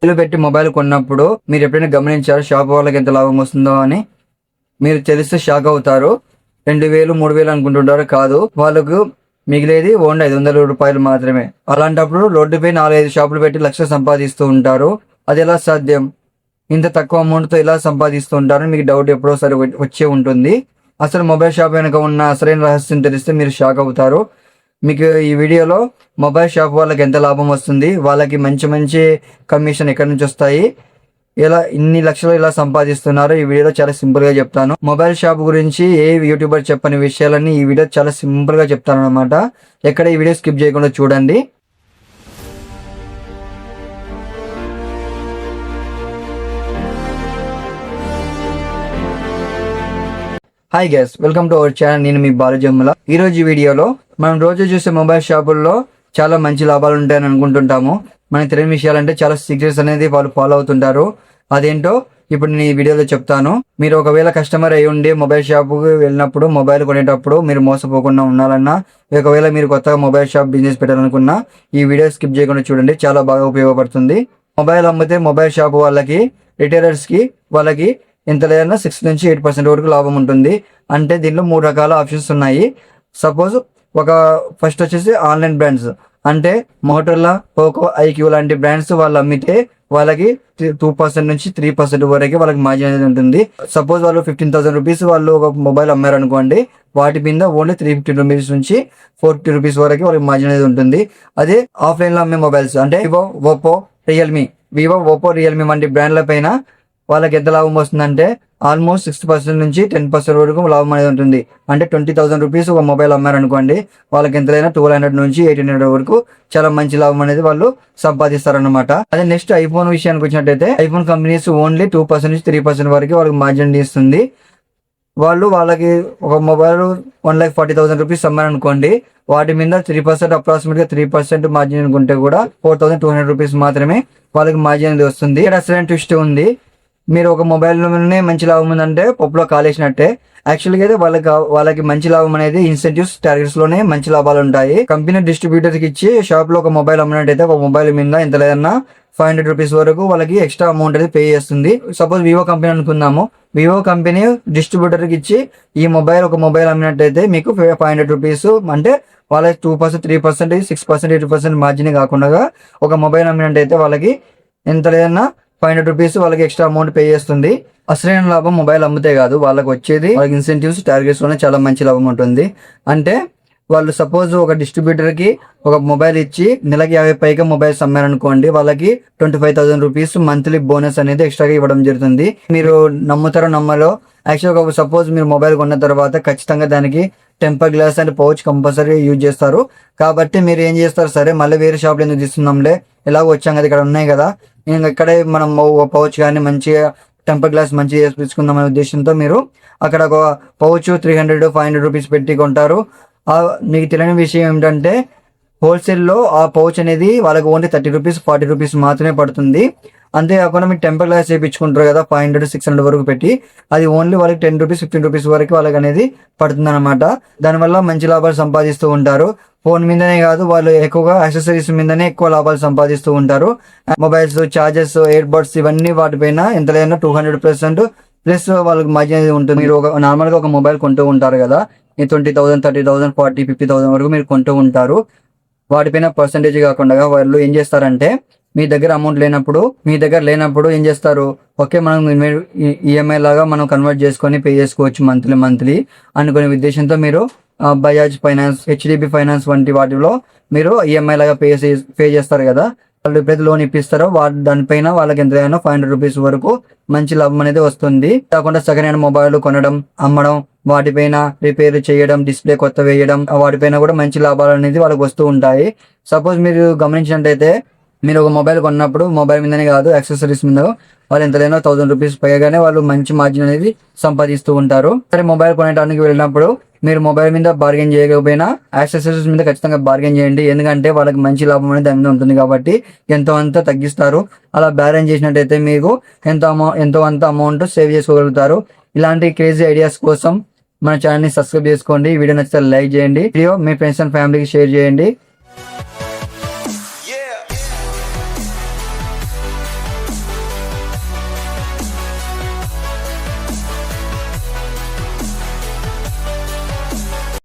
పెట్టి మొబైల్ కొన్నప్పుడు మీరు ఎప్పుడైనా గమనించారు షాప్ వాళ్ళకి ఎంత లాభం వస్తుందో అని? మీరు తెలిస్తే షాక్ అవుతారు. 2000 3000 అనుకుంటుంటారు. కాదు, వాళ్ళకు మిగిలేది ఓన్లీ 500 రూపాయలు మాత్రమే. అలాంటప్పుడు రోడ్డుపై 4-5 షాపులు పెట్టి లక్షలు సంపాదిస్తూ ఉంటారు. అది ఎలా సాధ్యం? ఇంత తక్కువ అమౌంట్తో ఎలా సంపాదిస్తూ ఉంటారు మీకు డౌట్ ఎప్పుడోసారి వచ్చే ఉంటుంది. అసలు మొబైల్ షాప్ వెనుక ఉన్న అసలైన రహస్యం తెలిస్తే మీరు షాక్ అవుతారు. మీకు ఈ వీడియోలో మొబైల్ షాప్ వాళ్ళకి ఎంత లాభం వస్తుంది, వాళ్ళకి మంచి మంచి కమిషన్ ఎక్కడి నుంచి వస్తాయి, ఇలా ఇన్ని లక్షలు ఇలా సంపాదిస్తున్నారు ఈ వీడియోలో చాలా సింపుల్ గా చెప్తాను. మొబైల్ షాప్ గురించి ఏ యూట్యూబర్ చెప్పని విషయాలన్నీ ఈ వీడియో చాలా సింపుల్ గా చెప్తాను అనమాట. ఎక్కడ ఈ వీడియో స్కిప్ చేయకుండా చూడండి. Hi guys, welcome to our channel. నేను మీ బాలజమ్ముల. ఈ రోజు వీడియోలో మనం రోజు చూసే మొబైల్ షాపుల్లో చాలా మంచి లాభాలు ఉంటాయని అనుకుంటుంటాము. మనకి తెలియని విషయాలంటే చాలా సీక్రెట్స్ అనేది వాళ్ళు ఫాలో అవుతుంటారు. అదేంటో ఇప్పుడు నేను ఈ వీడియోలో చెప్తాను. మీరు ఒకవేళ కస్టమర్ అయి ఉండి మొబైల్ షాపుకి వెళ్ళినప్పుడు మొబైల్ కొనేటప్పుడు మీరు మోసపోకుండా ఉండాలన్నా, ఒకవేళ మీరు కొత్తగా మొబైల్ షాప్ బిజినెస్ పెట్టాలనుకున్నా ఈ వీడియో స్కిప్ చేయకుండా చూడండి, చాలా బాగా ఉపయోగపడుతుంది. మొబైల్ అమ్మితే మొబైల్ షాప్ వాళ్ళకి, రిటైలర్స్కి వాళ్ళకి ఎంత లేదన్నా 6 నుంచి 8% వరకు లాభం ఉంటుంది. అంటే దీనిలో 3 రకాల ఆప్షన్స్ ఉన్నాయి. సపోజ్ ఒక ఫస్ట్ వచ్చేసి ఆన్లైన్ బ్రాండ్స్, అంటే మోటోలా, పోకో, ఐక్యూ లాంటి బ్రాండ్స్ వాళ్ళు అమ్మితే వాళ్ళకి 2% నుంచి 3% వరకు వాళ్ళకి మార్జిన్ అనేది ఉంటుంది. సపోజ్ వాళ్ళు 15,000 రూపీస్ వాళ్ళు ఒక మొబైల్ అమ్మారు అనుకోండి, వాటి మీద ఓన్లీ 350 రూపీస్ నుంచి 40 రూపీస్ వరకు వాళ్ళకి మార్జిన్ అనేది ఉంటుంది. అదే ఆఫ్లైన్ లో అమ్మే మొబైల్స్ అంటే వివో, ఓప్పో, రియల్మీ వంటి బ్రాండ్ల పైన వాళ్ళకి ఎంత లాభం వస్తుందంటే ఆల్మోస్ట్ 6% నుంచి 10% వరకు లాభం అనేది ఉంటుంది. అంటే 20,000 రూపీస్ ఒక మొబైల్ అమ్మారనుకోండి, వాళ్ళకి ఎంతైనా 1200 నుంచి 1800 వరకు చాలా మంచి లాభం అనేది వాళ్ళు సంపాదిస్తారనమాట. అదే నెక్స్ట్ ఐఫోన్ విషయానికి వచ్చినట్టయితే ఐఫోన్ కంపెనీస్ ఓన్లీ 2% నుంచి 3% వరకు వాళ్ళకి మార్జిన్ ఇస్తుంది. వాళ్ళకి ఒక మొబైల్ 1,40,000 రూపీస్ అమ్మారనుకోండి, వాటి మీద 3% అప్రాక్సిమేట్ గా 3% మార్జిన్ అనుకుంటే కూడా 4,200 రూపీస్ మాత్రమే వాళ్ళకి మార్జిన్ అనేది వస్తుంది. ఇక్కడ అసలైన ట్విస్ట్ ఉంది. మీరు ఒక మొబైల్లోనే మంచి లాభం ఉందంటే పప్పులో కాలేసినట్టే. యాక్చువల్గా అయితే వాళ్ళకి మంచి లాభం అనేది ఇన్సెంటివ్స్, టార్గెట్స్ లోనే మంచి లాభాలు ఉంటాయి. కంపెనీ డిస్ట్రిబ్యూటర్ కి ఇచ్చి షాప్ లో ఒక మొబైల్ అమ్మినట్టయితే ఒక మొబైల్ మీద ఎంత లేదన్నా 500 రూపీస్ వరకు వాళ్ళకి ఎక్స్ట్రా అమౌంట్ అనేది పే చేస్తుంది. సపోజ్ వివో కంపెనీ అనుకుందాము, వివో కంపెనీ డిస్ట్రిబ్యూటర్ కి ఇచ్చి ఒక మొబైల్ అమ్మినట్టయితే మీకు 500 రూపీస్ అంటే వాళ్ళకి 2%, 3%, 6%, 8% మార్జిన్ కాకుండా ఒక మొబైల్ అమ్మినట్టయితే వాళ్ళకి ఎంత లేదన్నా 500 రూపీస్ వాళ్ళకి ఎక్స్ట్రా అమౌంట్ పే చేస్తుంది. అసలైన లాభం మొబైల్ అమ్మితే కాదు, వాళ్ళకి వచ్చేది వాళ్ళకి ఇన్సెంటివ్స్, టార్గెట్స్ లోనే చాలా మంచి లాభం ఉంటుంది. అంటే వాళ్ళు సపోజ్ ఒక డిస్ట్రిబ్యూటర్ కి ఒక మొబైల్ ఇచ్చి నెలకి 50 పైగా మొబైల్స్ అమ్మారనుకోండి, వాళ్ళకి 25,000 రూపీస్ మంత్లీ బోనస్ అనేది ఎక్స్ట్రాగా ఇవ్వడం జరుగుతుంది. మీరు నమ్ముతారో నమ్మలో, యాక్చువల్గా సపోజ్ మీరు మొబైల్ కొన్న తర్వాత ఖచ్చితంగా దానికి temper glass and pouch compulsory use చేస్తారు. కాబట్టి మీరు ఏం చేస్తారు, సరే మళ్ళీ వేరే షాప్లో ఎందుకు తీసుకుందాంలే, ఎలాగో వచ్చాం కదా ఇక్కడ ఉన్నాయి కదా, ఇక్కడే మనం పౌచ్ కానీ మంచిగా టెంపర్ గ్లాస్ మంచిగా తీసుకుందాం అనే ఉద్దేశంతో మీరు అక్కడ ఒక పౌచ్ 300-500 రూపీస్ పెట్టి కొంటారు. మీకు తెలియని విషయం ఏమిటంటే హోల్సేల్లో ఆ పౌచ్ అనేది వాళ్ళకి ఓన్లీ 30 రూపీస్, 40 రూపీస్ మాత్రమే పడుతుంది. అంతేకాకుండా మీరు టెంపర్ గ్లాస్ చేయించుకుంటారు కదా 500-600 వరకు పెట్టి, అది ఓన్లీ వాళ్ళకి 10 రూపీస్, 15 రూపీస్ వరకు వాళ్ళకి అనేది పడుతుంది అనమాట. దానివల్ల మంచి లాభాలు సంపాదిస్తూ ఉంటారు. ఫోన్ మీదనే కాదు, వాళ్ళు ఎక్కువగా యాక్సెసరీస్ మీదనే ఎక్కువ లాభాలు సంపాదిస్తూ ఉంటారు. మొబైల్స్, చార్జర్స్, ఇయర్ బడ్స్ ఇవన్నీ వాటిపైన ఎంత లేదన్నా 200% ప్లస్ వాళ్ళకి మార్జిన్ అనేది ఉంటుంది. మీరు నార్మల్ గా ఒక మొబైల్ కొంటూ ఉంటారు కదా, 20,000, 30,000, 40,000, 50,000 వరకు మీరు కొంటూ ఉంటారు. వాటిపైన పర్సంటేజ్ కాకుండా వాళ్ళు ఏం చేస్తారంటే మీ దగ్గర అమౌంట్ లేనప్పుడు ఏం చేస్తారు, ఓకే మనం ఈఎంఐ లాగా మనం కన్వర్ట్ చేసుకొని పే చేసుకోవచ్చు మంత్లీ అనుకునే ఉద్దేశంతో మీరు బజాజ్ ఫైనాన్స్, హెచ్డిబి ఫైనాన్స్ వంటి వాటిలో మీరు ఈఎంఐ లాగా పే చేస్తారు కదా. వాళ్ళు ఎప్పుడైతే లోన్ ఇప్పిస్తారో దానిపైన వాళ్ళకి ఎంతైనా 500 రూపీస్ వరకు మంచి లాభం అనేది వస్తుంది. కాకుండా సెకండ్ హ్యాండ్ మొబైల్ కొనడం, అమ్మడం, వాటిపైన రిపేర్ చేయడం, డిస్ప్లే కొత్త వేయడం, వాటిపైన కూడా మంచి లాభాలు అనేది వాళ్ళకి వస్తూ ఉంటాయి. సపోజ్ మీరు గమనించినట్టయితే మీరు ఒక మొబైల్ కొన్నప్పుడు మొబైల్ మీదనే కాదు యాక్సెసరీస్ మీద వాళ్ళు ఎంతైనా 1000 రూపీస్ పైగానే వాళ్ళు మంచి మార్జిన్ అనేది సంపాదిస్తూ ఉంటారు. సరే మొబైల్ కొనడానికి వెళ్ళినప్పుడు మీరు మొబైల్ మీద బార్గెన్ చేయకపోయినా యాక్సెసరీస్ మీద ఖచ్చితంగా బార్గెన్ చేయండి. ఎందుకంటే వాళ్ళకి మంచి లాభం అనేది దాని మీద ఉంటుంది కాబట్టి ఎంతో అంత తగ్గిస్తారు. అలా బార్గెన్ చేసినట్టయితే మీకు ఎంతో అంత అమౌంట్ సేవ్ చేసుకోగలుగుతారు. ఇలాంటి క్రేజీ ఐడియాస్ కోసం మన ఛానల్ ని సబ్స్క్రైబ్ చేసుకోండి. వీడియో నచ్చితే లైక్ చేయండి, వీడియో మీ ఫ్రెండ్స్ అండ్ ఫ్యామిలీకి షేర్ చేయండి.